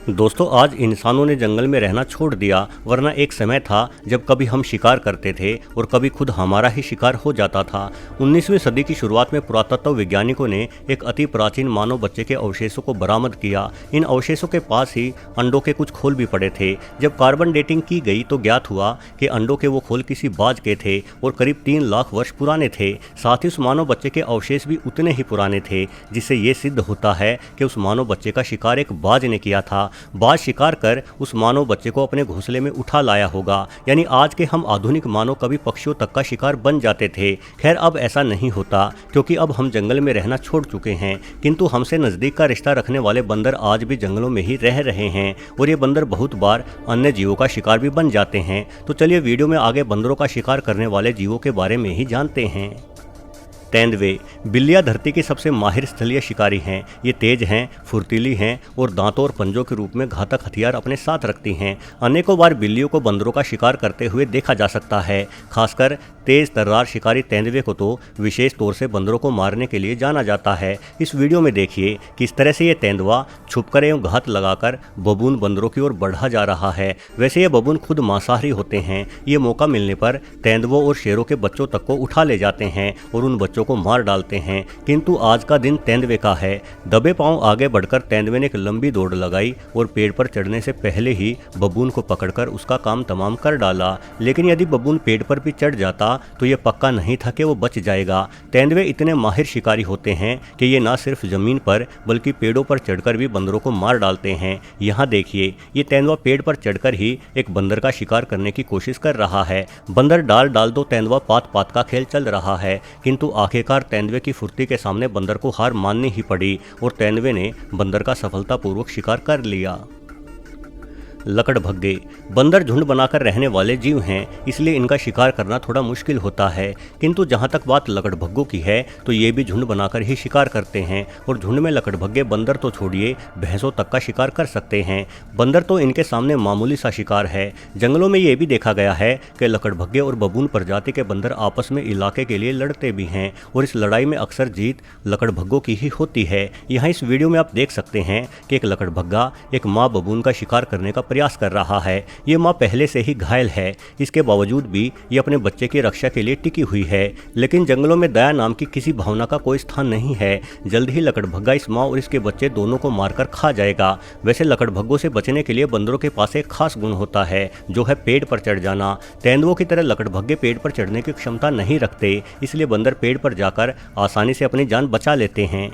दोस्तों, आज इंसानों ने जंगल में रहना छोड़ दिया, वरना एक समय था जब कभी हम शिकार करते थे और कभी खुद हमारा ही शिकार हो जाता था। 19वीं सदी की शुरुआत में पुरातत्व वैज्ञानिकों ने एक अति प्राचीन मानव बच्चे के अवशेषों को बरामद किया। इन अवशेषों के पास ही अंडों के कुछ खोल भी पड़े थे। जब कार्बन डेटिंग की गई तो ज्ञात हुआ कि अंडों के वो खोल किसी बाज के थे और करीब 3 लाख वर्ष पुराने थे। साथ ही उस मानव बच्चे के अवशेष भी उतने ही पुराने थे, जिससे ये सिद्ध होता है कि उस मानव बच्चे का शिकार एक बाज ने किया था। बाज शिकार कर उस मानव बच्चे को अपने घोंसले में उठा लाया होगा। यानी आज के हम आधुनिक मानव कभी पक्षियों तक का शिकार बन जाते थे। खैर, अब ऐसा नहीं होता, क्योंकि अब हम जंगल में रहना छोड़ चुके हैं। किंतु हमसे नज़दीक का रिश्ता रखने वाले बंदर आज भी जंगलों में ही रह रहे हैं और ये बंदर बहुत बार अन्य जीवों का शिकार भी बन जाते हैं। तो चलिए वीडियो में आगे बंदरों का शिकार करने वाले जीवों के बारे में ही जानते हैं। तेंदुए बिल्लियाँ धरती की सबसे माहिर स्थलीय शिकारी हैं। ये तेज हैं, फुर्तीली हैं और दांतों और पंजों के रूप में घातक हथियार अपने साथ रखती हैं। अनेकों बार बिल्लियों को बंदरों का शिकार करते हुए देखा जा सकता है। खासकर तेज तर्रार शिकारी तेंदुए को तो विशेष तौर से बंदरों को मारने के लिए जाना जाता है। इस वीडियो में देखिए किस तरह से ये तेंदुआ छुपकर एवं घात लगाकर बबून बंदरों की ओर बढ़ा जा रहा है। वैसे ये बबून खुद मांसाहारी होते हैं। ये मौका मिलने पर तेंदुओं और शेरों के बच्चों तक को उठा ले जाते हैं और उन बच्चों को मार डालते हैं। किंतु आज का दिन तेंदुए का है। दबे पांव आगे बढ़कर तेंदुए ने एक लंबी दौड़ लगाई और पेड़ पर चढ़ने से पहले ही बबून को पकड़कर उसका काम तमाम कर डाला। लेकिन यदि बबून पेड़ पर भी चढ़ जाता तो यह पक्का नहीं था कि वो बच जाएगा। तेंदुए इतने माहिर शिकारी होते हैं कि ये ना सिर्फ जमीन पर बल्कि पेड़ों पर चढ़कर भी बंदरों को मार डालते हैं। यहाँ देखिए, ये तेंदुआ पेड़ पर चढ़कर ही एक बंदर का शिकार करने की कोशिश कर रहा है। बंदर डाल डाल दो तेंदुआ पात पात का खेल चल रहा है। किंतु आखिरकार तेंदुए की फुर्ती के सामने बंदर को हार माननी ही पड़ी और तेंदुए ने बंदर का सफलतापूर्वक शिकार कर लिया। लकड़भग्गे बंदर झुंड बनाकर रहने वाले जीव हैं, इसलिए इनका शिकार करना थोड़ा मुश्किल होता है। किंतु जहाँ तक बात लकड़भग्गों की है तो ये भी झुंड बनाकर ही शिकार करते हैं और झुंड में लकड़भग्गे बंदर तो छोड़िए, भैंसों तक का शिकार कर सकते हैं। बंदर तो इनके सामने मामूली सा शिकार है। जंगलों में ये भी देखा गया है कि लकड़भग्गे और बबून प्रजाति के बंदर आपस में इलाके के लिए लड़ते भी हैं और इस लड़ाई में अक्सर जीत लकड़भग्गों की ही होती है। यहाँ इस वीडियो में आप देख सकते हैं कि एक लकड़भग्गा एक माँ बबून का शिकार करने का प्रयास कर रहा है। ये माँ पहले से ही घायल है, इसके बावजूद भी ये अपने बच्चे की रक्षा के लिए टिकी हुई है। लेकिन जंगलों में दया नाम की किसी भावना का कोई स्थान नहीं है। जल्द ही लकड़भग्गा इस माँ और इसके बच्चे दोनों को मारकर खा जाएगा। वैसे लकड़भग्गों से बचने के लिए बंदरों के पास एक खास गुण होता है, जो है पेड़ पर चढ़ जाना। तेंदुओं की तरह लकड़भग्गे पेड़ पर चढ़ने की क्षमता नहीं रखते, इसलिए बंदर पेड़ पर जाकर आसानी से अपनी जान बचा लेते हैं।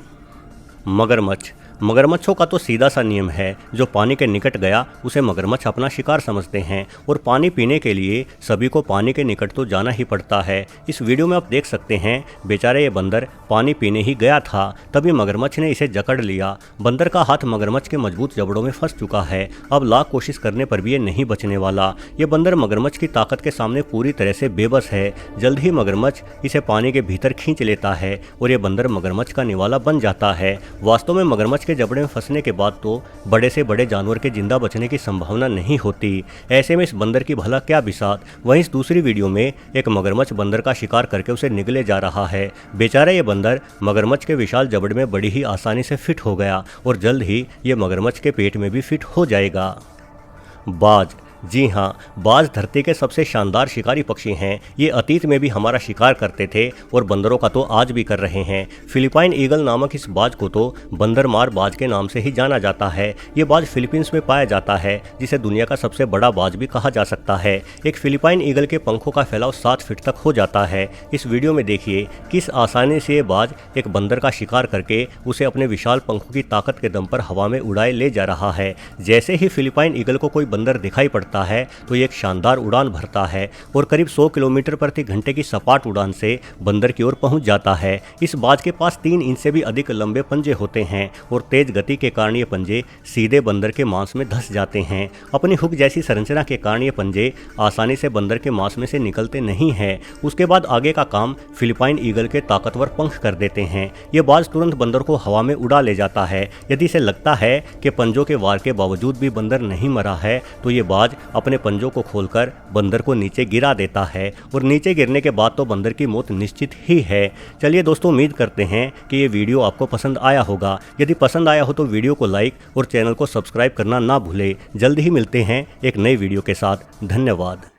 मगरमच्छों का तो सीधा सा नियम है, जो पानी के निकट गया उसे मगरमच्छ अपना शिकार समझते हैं और पानी पीने के लिए सभी को पानी के निकट तो जाना ही पड़ता है। इस वीडियो में आप देख सकते हैं, बेचारे ये बंदर पानी पीने ही गया था, तभी मगरमच्छ ने इसे जकड़ लिया। बंदर का हाथ मगरमच्छ के मजबूत जबड़ों में फंस चुका है। अब लाख कोशिश करने पर भी ये नहीं बचने वाला। ये बंदर मगरमच्छ की ताकत के सामने पूरी तरह से बेबस है। जल्द ही मगरमच्छ इसे पानी के भीतर खींच लेता है और ये बंदर मगरमच्छ का निवाला बन जाता है। वास्तव में मगरमच्छ के जबड़े में फंसने के बाद तो बड़े से बड़े जानवर के जिंदा बचने की संभावना नहीं होती। ऐसे में इस बंदर की भला क्या बिसात। वहीं इस दूसरी वीडियो में एक मगरमच्छ बंदर का शिकार करके उसे निगले जा रहा है। बेचारा ये बंदर मगरमच्छ के विशाल जबड़े में बड़ी ही आसानी से फिट हो गया और जल्द ही ये मगरमच्छ के पेट में भी फिट हो जाएगा। बाज जी हाँ, बाज धरती के सबसे शानदार शिकारी पक्षी हैं। ये अतीत में भी हमारा शिकार करते थे और बंदरों का तो आज भी कर रहे हैं। फिलिपाइन ईगल नामक इस बाज को तो बंदरमार बाज के नाम से ही जाना जाता है। ये बाज फिलीपींस में पाया जाता है, जिसे दुनिया का सबसे बड़ा बाज भी कहा जा सकता है। एक फिलिपाइन ईगल के पंखों का फैलाव 7 फीट तक हो जाता है। इस वीडियो में देखिए किस आसानी से ये बाज एक बंदर का शिकार करके उसे अपने विशाल पंखों की ताकत के दम पर हवा में उड़ाए ले जा रहा है। जैसे ही फिलिपाइन ईगल को कोई बंदर दिखाई पड़ता है तो ये एक शानदार उड़ान भरता है और करीब 100 किलोमीटर प्रति घंटे की सपाट उड़ान से बंदर की ओर पहुंच जाता है। इस बाज के पास 3 इंच से भी अधिक लंबे पंजे होते हैं और तेज गति के कारण ये पंजे सीधे बंदर के मांस में धंस जाते हैं। अपनी हुक जैसी संरचना के कारण ये पंजे आसानी से बंदर के मांस में से निकलते नहीं हैं। उसके बाद आगे का काम फिलिपाइन ईगल के ताकतवर पंख कर देते हैं। ये बाज तुरंत बंदर को हवा में उड़ा ले जाता है। यदि इसे लगता है कि पंजों के वार के बावजूद भी बंदर नहीं मरा है तो ये बाज अपने पंजों को खोलकर बंदर को नीचे गिरा देता है और नीचे गिरने के बाद तो बंदर की मौत निश्चित ही है। चलिए दोस्तों, उम्मीद करते हैं कि ये वीडियो आपको पसंद आया होगा। यदि पसंद आया हो तो वीडियो को लाइक और चैनल को सब्सक्राइब करना ना भूले। जल्द ही मिलते हैं एक नई वीडियो के साथ। धन्यवाद।